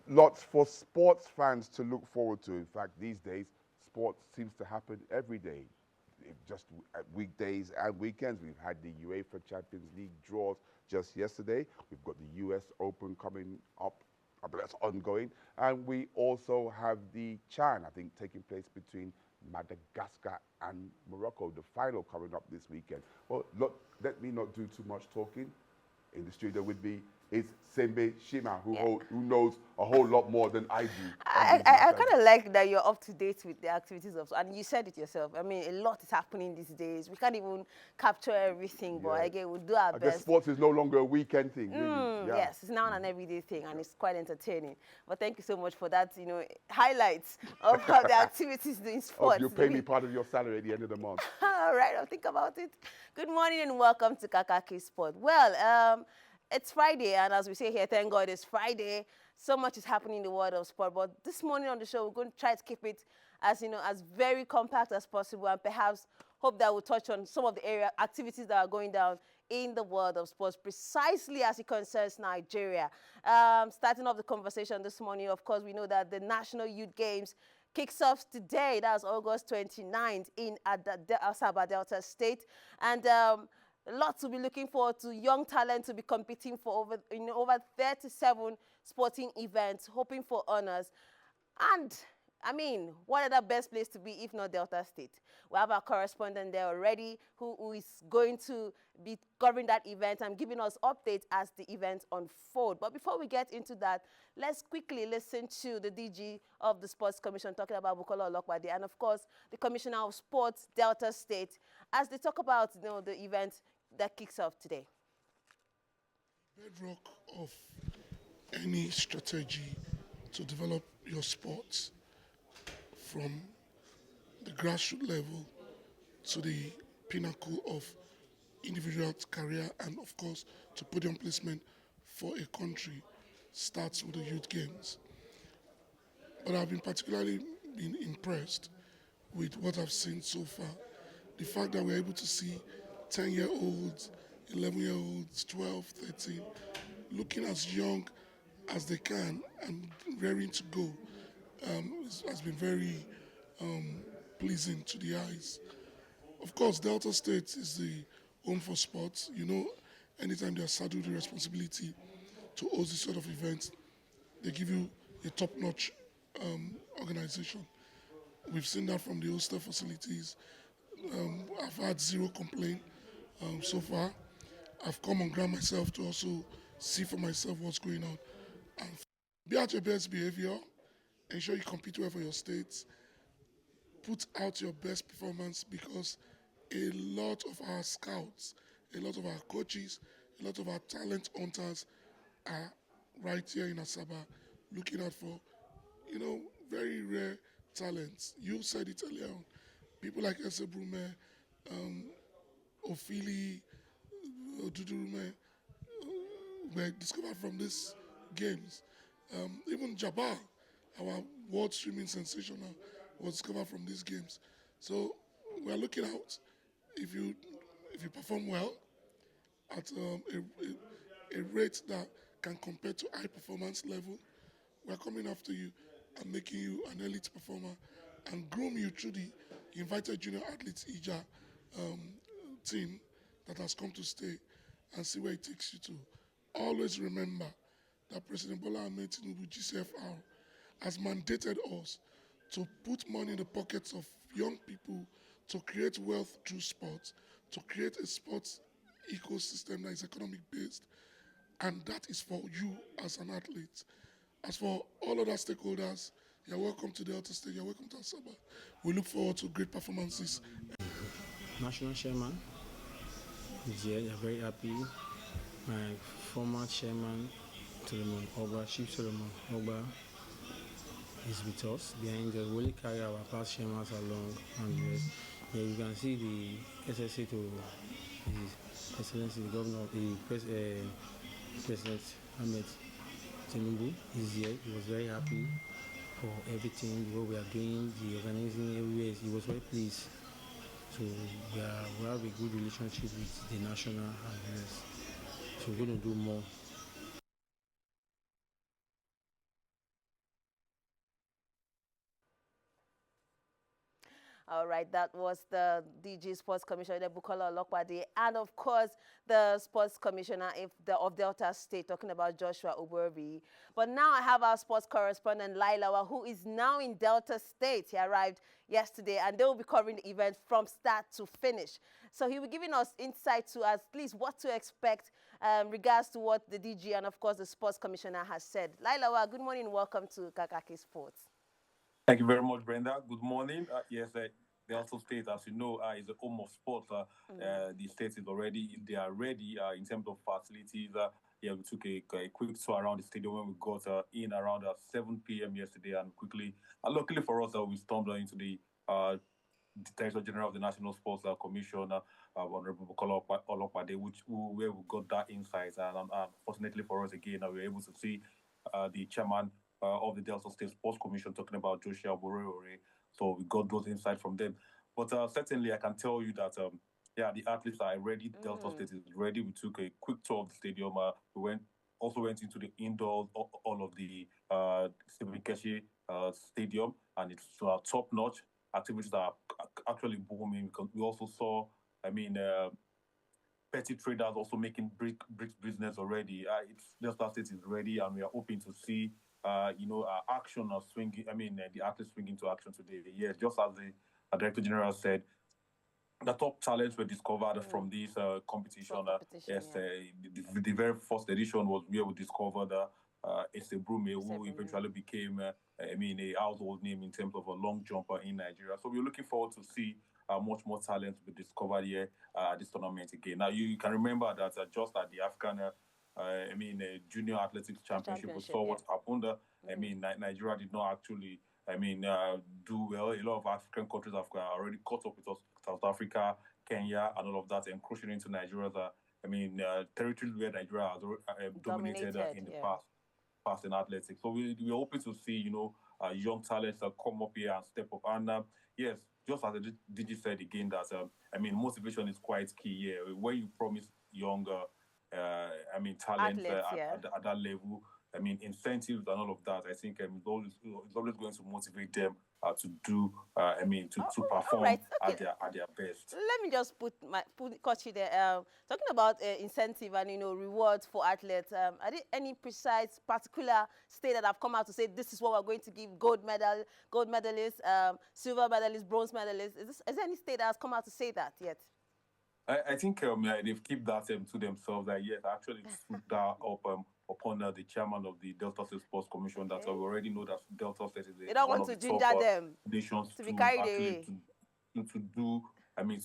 lots for sports fans to look forward to. In fact, these days, sports seems to happen every day. Just at weekdays and weekends. We've had the UEFA Champions League draws just yesterday. We've got the US Open coming up, but that's ongoing. And we also have the Chan, I think, taking place between Madagascar and Morocco, the final coming up this weekend. Well, look, let me not do too much talking. In the studio with me is Sembe Shima, who knows a whole lot more than I do. I kind of like that you're up to date with the activities of, and you said it yourself. I mean, a lot is happening these days. We can't even capture everything, but again, we'll do our best. I guess sports is no longer a weekend thing, really. Yes, it's now an everyday thing, and it's quite entertaining. But thank you so much for that, highlights of how the activities in sports. You pay me part of your salary at the end of the month. All right, I'll think about it. Good morning and welcome to Kakaki Sport. Well, it's Friday, and as we say here, thank God it's Friday. So much is happening in the world of sport, but this morning on the show, we're going to try to keep it as, as very compact as possible, and perhaps hope that we'll touch on some of the area activities that are going down in the world of sports, precisely as it concerns Nigeria. Starting off the conversation this morning, of course, we know that the National Youth Games kicks off today. That's August 29th in Asaba Delta State. And lots to be looking forward to, young talent to be competing for over 37 sporting events, hoping for honors. And I mean, what other best place to be if not Delta State? We have our correspondent there already who is going to be covering that event and giving us updates as the events unfold. But before we get into that, let's quickly listen to the DG of the Sports Commission talking about Bukola Olokwade and, of course, the Commissioner of Sports, Delta State, as they talk about the event that kicks off today. Bedrock of any strategy to develop your sports from the grassroots level to the pinnacle of individual career and, of course, to podium placement for a country starts with the youth games. But I've been particularly impressed with what I've seen so far. The fact that we're able to see 10-year-olds, 11-year-olds, 12, 13, looking as young as they can and raring to go has been very pleasing to the eyes. Of course, Delta State is the home for sports. Anytime they are saddled with the responsibility to host this sort of events, they give you a top-notch organization. We've seen that from the hostel facilities. I've had zero complaint so far. I've come on ground myself to also see for myself what's going on. And be at your best behavior, ensure you compete well for your states, put out your best performance, because a lot of our scouts, a lot of our coaches, a lot of our talent hunters are right here in Asaba looking out for, very rare talents. You said it earlier on. People like Ese Brume, Ophili, Odudurume were discovered from these games. Even Jabbar, our world streaming sensational, was discovered from these games. So we're looking out. If you perform well at a rate that can compare to high performance level, we're coming after you and making you an elite performer and groom you through the invited junior athletes IJA team that has come to stay and see where it takes you to. Always remember that President Bola Ahmed Tinubu, GCFR, has mandated us to put money in the pockets of young people to create wealth through sports, to create a sports ecosystem that is economic based, and that is for you as an athlete. As for all other stakeholders, you're welcome to Delta State, you're welcome to Asaba. We look forward to great performances. National chairman is here, they're very happy. My former chairman, Chief Solomon Oba, is with us behind us. We really carry our past chairmen along, and here you can see the SSA to His Excellency the Governor, President Ahmed Tinubu is here. He was very happy for everything, what we are doing, the organizing everywhere. He was very pleased. So we have a good relationship with the national and so we're going to do more. All right, that was the DG Sports Commissioner, Bukola Olopade, and of course, the Sports Commissioner of Delta State, talking about Joshua Oborbi. But now I have our sports correspondent, Lailawa, who is now in Delta State. He arrived yesterday, and they will be covering the event from start to finish. So he'll be giving us insight to at least what to expect regards to what the DG and, of course, the Sports Commissioner has said. Lailawa, good morning. Welcome to Kakaki Sports. Thank you very much, Brenda. Good morning. Yes, the also state, as you know, is the home of sports. The state is already, they are ready in terms of facilities. Yeah, we took a quick tour around the stadium when we got in around 7 p.m. yesterday, and quickly, luckily for us, we stormed into the Director General of the National Sports Commission, Honorable Bukola Olopade, where we got that insight. And fortunately for us, again, we were able to see the chairman of the Delta State Sports Commission talking about Joshua Borore. So we got those insights from them. But certainly, I can tell you that, yeah, the athletes are ready. Delta State is ready. We took a quick tour of the stadium. We also went into the indoors, all of the Stephen Keshi Stadium, and it's top-notch. Activities are actually booming. Because we also saw, petty traders also making bricks business already. Delta State is ready, and we are hoping to see action or swinging. The athletes swinging to action today. Yes, just as the Director General said, the top talents were discovered from this competition. Yes, yeah. The very first edition was where we discovered Ese Brume, who eventually became, a household name in terms of a long jumper in Nigeria. So we're looking forward to see much more talent be discovered here at this tournament again. Now, you can remember that just at the African Junior Athletics Championship, we saw what happened. Nigeria did not actually, do well. A lot of African countries have already caught up with us, South Africa, Kenya, and all of that, encroaching into Nigeria's, territories where Nigeria has dominated in the past in athletics. So we're hoping to see, young talents come up here and step up. And yes, just as the DG said again, that motivation is quite key here. When you promise younger, talent at that level, incentives and all of that, I think it's always going to motivate them to do, to perform at their best. Let me just cut you there. Talking about incentive and rewards for athletes. Are there any precise particular state that have come out to say this is what we're going to give gold medalists, silver medalists, bronze medalists? Is there any state that has come out to say that yet? I think they've kept that to themselves. Yes, actually put that up upon the chairman of the Delta State Sports Commission. That we already know that Delta State is they don't want to ginger them nations to be carried away. To do,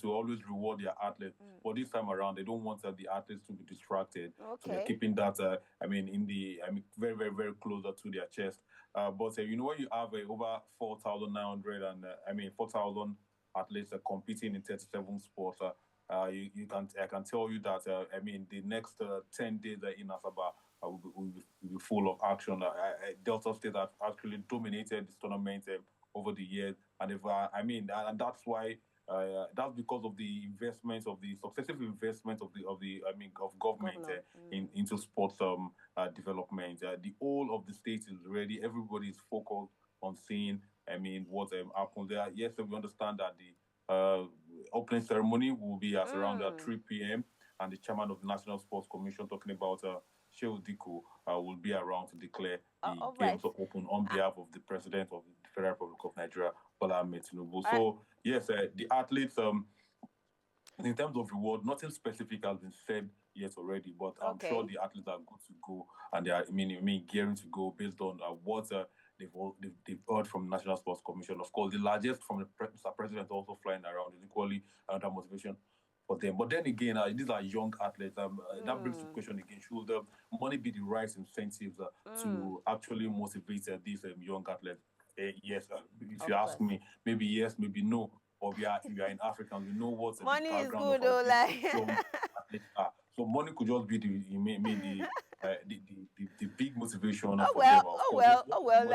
to always reward their athletes. But this time around, they don't want the athletes to be distracted. Okay. So they're keeping that, very, very, very closer to their chest. But when you have over 4,900 and 4,000 athletes competing in 37 sports. I can tell you that the next 10 days in Asaba will be full of action. Delta State has actually dominated this tournament over the years, and and that's why that's because of the investments of the successive investments of government into sports development. The whole of the state is ready. Everybody is focused on seeing what happens there. Yes, we understand that the opening ceremony will be at around 3 p.m. and the chairman of the National Sports Commission, talking about Shehu Diko, will be around to declare the games open on behalf of the president of the Federal Republic of Nigeria, Bola Ahmed Tinubu. So yes, the athletes, in terms of reward, nothing specific has been said yet already, but I'm sure the athletes are good to go, and they are gearing to go based on what they've heard from the National Sports Commission. Of course, the largest from the president also flying around is equally another motivation for them. But then again, these are young athletes. That brings to question again: should the money be the right incentives to actually motivate these young athletes? Yes, if you ask me, maybe yes, maybe no. Or we are in Africa, we know what money the is background good, of young athletes are. So money could just be the big motivation for them.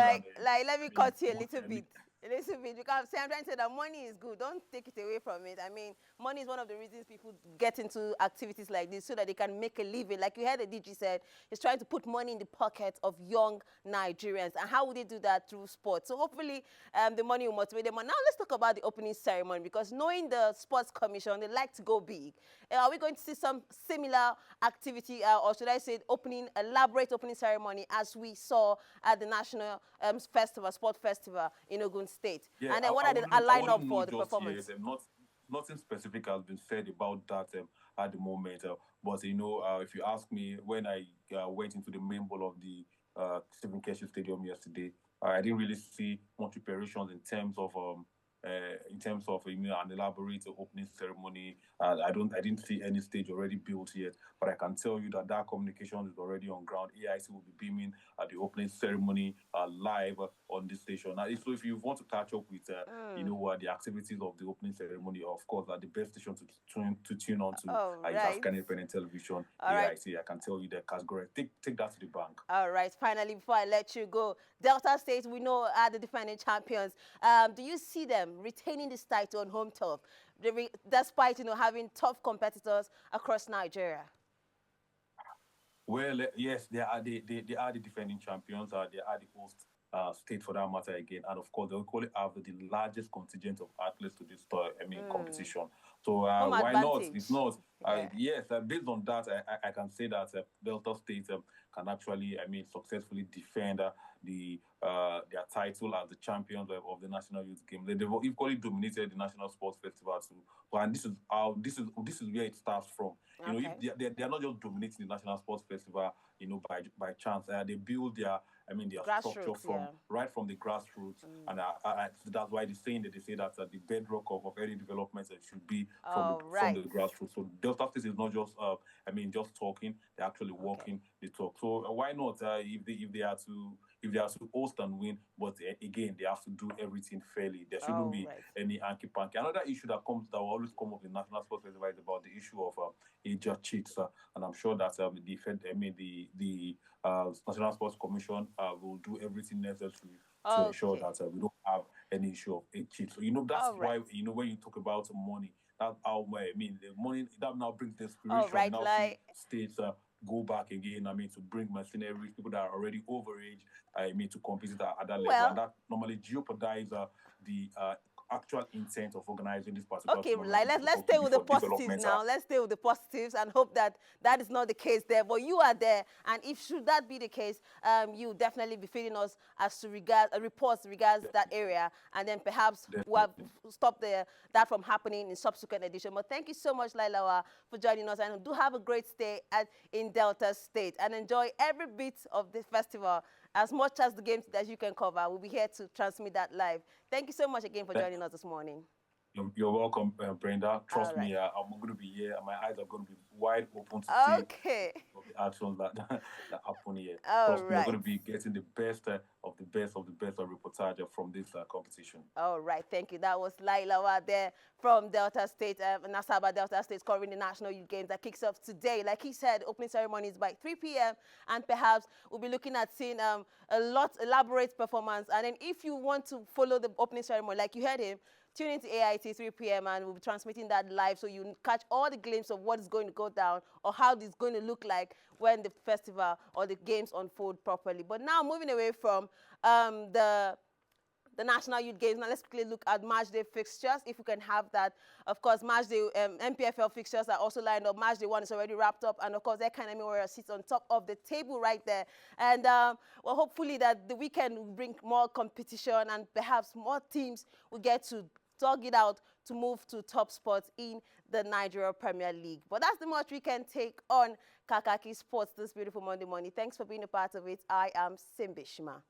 Like let me cut you a little bit. A little bit, because I'm trying to say that money is good. Don't take it away from it. I mean, money is one of the reasons people get into activities like this so that they can make a living. Like you heard the DG said, he's trying to put money in the pockets of young Nigerians. And how would they do that? Through sports. So hopefully the money will motivate them. And now let's talk about the opening ceremony, because knowing the Sports Commission, they like to go big. Are we going to see some similar activity, or should I say elaborate opening ceremony as we saw at the National Sport Festival in Ogun State? Yeah, And then what are the I lineup wouldn't know for the just performance? yet. Nothing specific has been said about that at the moment. But if you ask me, when I went into the main bowl of the Stephen Keshi Stadium yesterday, I didn't really see much preparations in terms of an elaborate opening ceremony. I didn't see any stage already built yet, but I can tell you that communication is already on ground. AIC will be beaming at the opening ceremony live on this station. Now, so if you want to catch up with the activities of the opening ceremony, of course, the best station to tune on to is African Independent Television. AIC. I can tell you that category. Take that to the bank. All right. Finally, before I let you go, Delta State, we know, are the defending champions. Do you see them retaining this title on home turf, despite having tough competitors across Nigeria? Well, yes, they are the defending champions. They are the host state for that matter again, and of course they equally have the largest contingent of athletes to this competition. So why not? It's not. Yes, based on that, I can say that Delta State can actually, successfully defend their title as the champions of the National Youth Game. They've equally dominated the National Sports Festival too. And this is where it starts from. If they are not just dominating the National Sports Festival, by chance. They build their structure right from the grassroots, and that's why they say that the bedrock of any development should be from the grassroots. So Delta State is not just just talking; they're actually walking the talk. So why not if they are to host and win? But again, they have to do everything fairly. There shouldn't be any hanky panky. Another issue that will always come up in National Sports Festival is about the issue of age cheats, and I'm sure that the National Sports Commission will do everything necessary to ensure that we don't have any issue of age cheats. So that's why when you talk about money, that's how the money that now brings the inspiration. States go back again. To bring machinery, people that are already overage. To compete at that level, and that normally jeopardizes the actual intent of organizing this particular tournament. Let's stay with the positives now. Let's stay with the positives and hope that is not the case there. But you are there, and if should that be the case, you definitely be feeding us as to reports regards that area, and then perhaps we'll stop that from happening in subsequent edition. But thank you so much, Lailawa, for joining us, and do have a great stay in Delta State, and enjoy every bit of the festival. As much as the games that you can cover, we'll be here to transmit that live. Thank you so much again for joining us this morning. You're welcome, Brenda. Trust me, I'm going to be here, and my eyes are going to be wide open to see the actions that happen here. Trust me, you're going to be getting the best of the best reportage from this competition. All right, thank you. That was Lailawa there from Delta State, Asaba Delta State, covering the National Youth Games that kicks off today. Like he said, opening ceremony is by 3 p.m. and perhaps we'll be looking at seeing a lot elaborate performance. And then if you want to follow the opening ceremony, like you heard him, tune into AIT 3 p.m. and we'll be transmitting that live so you catch all the glimpse of what is going to go down or how this is going to look like when the festival or the games unfold properly. But now moving away from the National Youth Games, now let's quickly look at match day fixtures, if we can have that. Of course, match day MPFL fixtures are also lined up. Match day 1 is already wrapped up, and of course, Economy Warrior sits on top of the table right there. And well, hopefully that the weekend will bring more competition and perhaps more teams will get to dug it out to move to top spots in the Nigeria Premier League. But that's the much we can take on Kakaki Sports this beautiful Monday morning. Thanks for being a part of it. I am Simbishma.